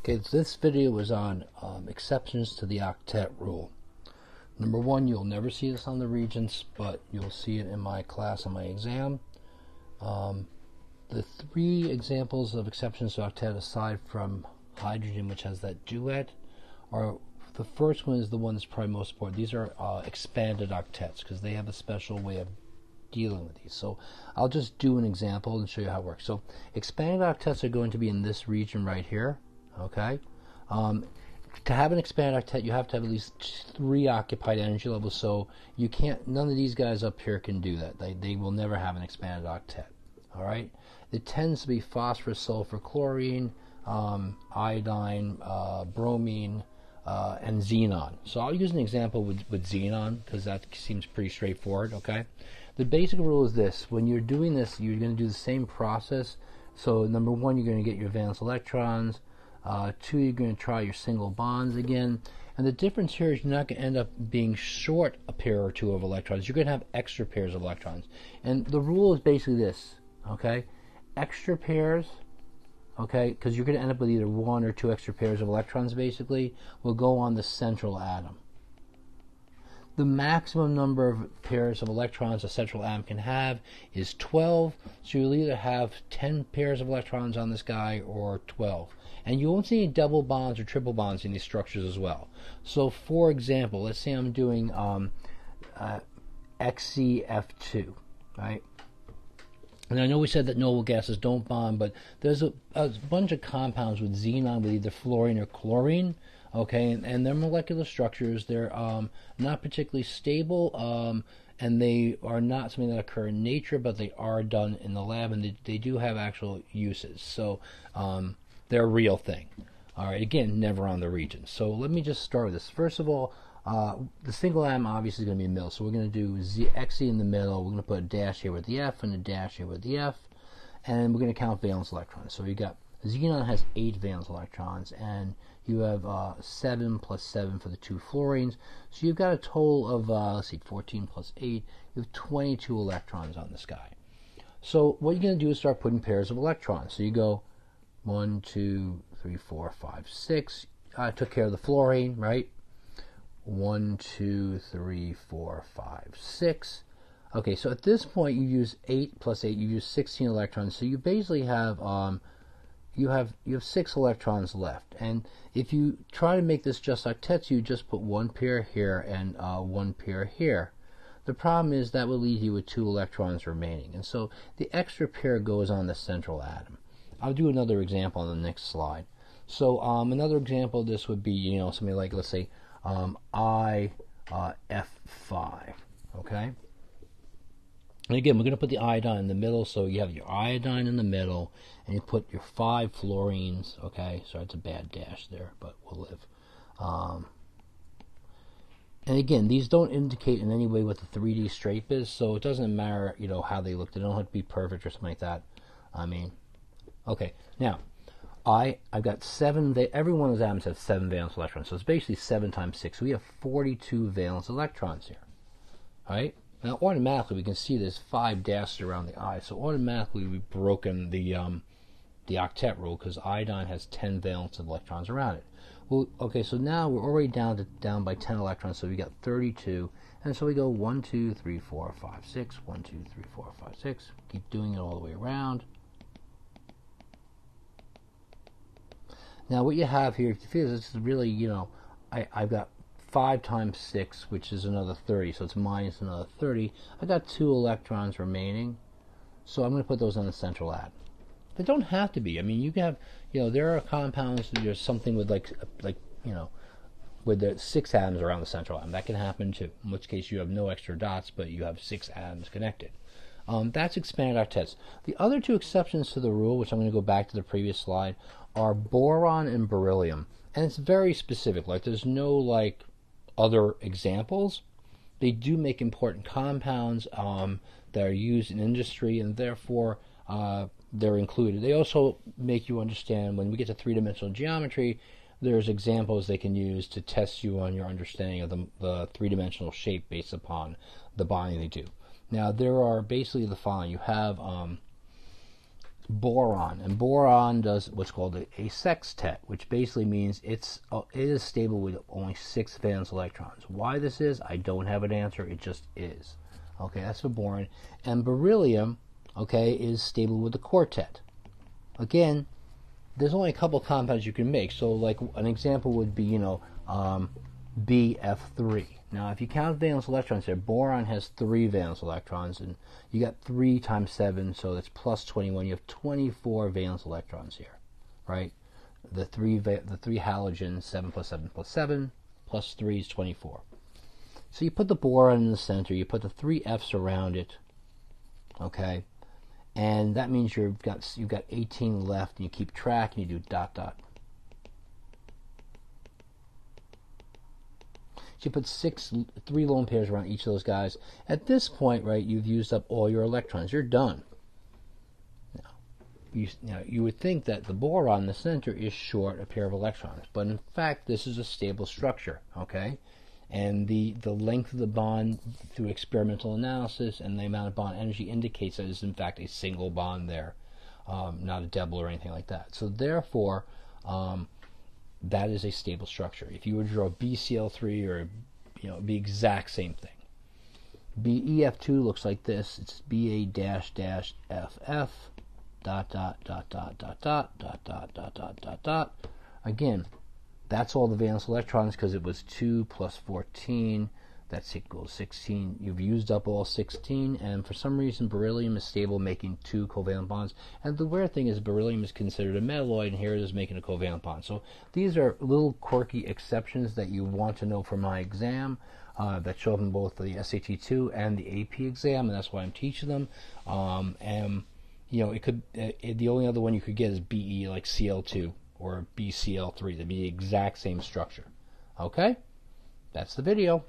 Okay, so this video was on exceptions to the octet rule. Number one, you'll never see this on the regents, but you'll see it in my class on my exam. The three examples of exceptions to octet, aside from hydrogen, which has that duet, are the first one is the one that's probably most important. These are expanded octets because they have a special way of dealing with these. So I'll just do an example and show you how it works. So expanded octets are going to be in this region right here. Okay. To have an expanded octet, you have to have at least 3 occupied energy levels. So you can't. None of these guys up here can do that. They will never have an expanded octet. All right. It tends to be phosphorus, sulfur, chlorine, iodine, bromine, and xenon. So I'll use an example with xenon because that seems pretty straightforward. Okay. The basic rule is this: when you're doing this, you're going to do the same process. So number one, you're going to get your valence electrons. 2, you're going to try your single bonds again. And the difference here is you're not going to end up being short a pair or 2 of electrons. You're going to have extra pairs of electrons. And the rule is basically this, okay? Extra pairs, okay, because you're going to end up with either 1 or 2 extra pairs of electrons, basically, will go on the central atom. The maximum number of pairs of electrons a central atom can have is 12. So you'll either have 10 pairs of electrons on this guy or 12. And you won't see any double bonds or triple bonds in these structures as well. So for example, let's say I'm doing XCF2, right? And I know we said that noble gases don't bond, but there's a bunch of compounds with xenon with either fluorine or chlorine. Okay, and their molecular structures, they're not particularly stable, and they are not something that occur in nature, but they are done in the lab, and they do have actual uses. So they're a real thing. All right, again, never on the region. So let me just start with this. First of all, the single atom obviously is going to be in the middle, so we're going to do Xe in the middle. We're going to put a dash here with the F and a dash here with the F, and we're going to count valence electrons. So you got xenon has 8 valence electrons, and you have 7 plus 7 for the 2 fluorines. So you've got a total of, let's see, 14 plus 8. You have 22 electrons on this guy. So what you're going to do is start putting pairs of electrons. So you go 1, 2, 3, 4, 5, 6. I took care of the fluorine, right? 1, 2, 3, 4, 5, 6. Okay, so at this point you use 8 plus 8. You use 16 electrons. So you basically have you have 6 electrons left, and if you try to make this just octets, you just put 1 pair here and 1 pair here. The problem is that will leave you with 2 electrons remaining, and so the extra pair goes on the central atom. I'll do another example on the next slide. So another example of this would be, something like, let's say IF5, okay? And again, we're going to put the iodine in the middle, so you have your iodine in the middle, and you put your 5 fluorines, okay? Sorry, it's a bad dash there, but we'll live. And again, these don't indicate in any way what the 3D strafe is, so it doesn't matter, how they look. They don't have to be perfect or something like that. I mean, okay. Now, I've got 7, every one of those atoms has 7 valence electrons, so it's basically 7 times 6. So we have 42 valence electrons here, all right? Now, automatically, we can see there's 5 dashes around the I, so automatically we've broken the octet rule because iodine has 10 valence electrons around it. Well, okay, so now we're already down by 10 electrons, so we got 32, and so we go 1, 2, 3, 4, 5, 6, 1, 2, 3, 4, 5, 6. Keep doing it all the way around. Now, what you have here, if you feel this is really, I've got 5 times 6, which is another 30, so it's minus another 30. I got 2 electrons remaining, so I'm going to put those on the central atom. They don't have to be. I mean, you can have, there are compounds. There's something with with the 6 atoms around the central atom. That can happen too. In which case, you have no extra dots, but you have 6 atoms connected. That's expanded octets. The other 2 exceptions to the rule, which I'm going to go back to the previous slide, are boron and beryllium, and it's very specific. Like, there's no other examples. They do make important compounds that are used in industry, and therefore they're included. They also make you understand when we get to 3-dimensional geometry, there's examples they can use to test you on your understanding of the 3-dimensional shape based upon the bonding they do. Now, there are basically the following. You have boron, and boron does what's called a sextet, which basically means it is stable with only 6 valence electrons. Why this is, I don't have an answer. It just is. Okay, that's for boron. And beryllium, okay, is stable with the quartet. Again, there's only a couple compounds you can make. So, like an example would be, BF3. Now, if you count valence electrons here, boron has 3 valence electrons, and you got 3 times 7, so that's plus 21. You have 24 valence electrons here, right? The three halogens, 7 plus 7 plus 7, plus 3 is 24. So you put the boron in the center, you put the 3 F's around it, okay? And that means you've got 18 left, and you keep track, and you do dot, dot. So you put 3 lone pairs around each of those guys. At this point, right, you've used up all your electrons. You're done. Now, you would think that the boron in the center is short a pair of electrons, but in fact, this is a stable structure, okay? And the length of the bond through experimental analysis and the amount of bond energy indicates that it is in fact a single bond there, not a double or anything like that. So therefore, that is a stable structure. If you were to draw BCl3 or the exact same thing. BEF2 looks like this. It's Ba-FF dot dot dot dot dot dot dot dot dot dot dot dot. Again, that's all the valence electrons because it was 2 plus 14. That's equals 16. You've used up all 16, and for some reason beryllium is stable, making 2 covalent bonds. And the weird thing is beryllium is considered a metalloid, and here it is making a covalent bond. So these are little quirky exceptions that you want to know for my exam that show up in both the SAT2 and the AP exam, and that's why I'm teaching them. And it could the only other one you could get is BE, like Cl2 or BCl3. They'd be the exact same structure. Okay, that's the video.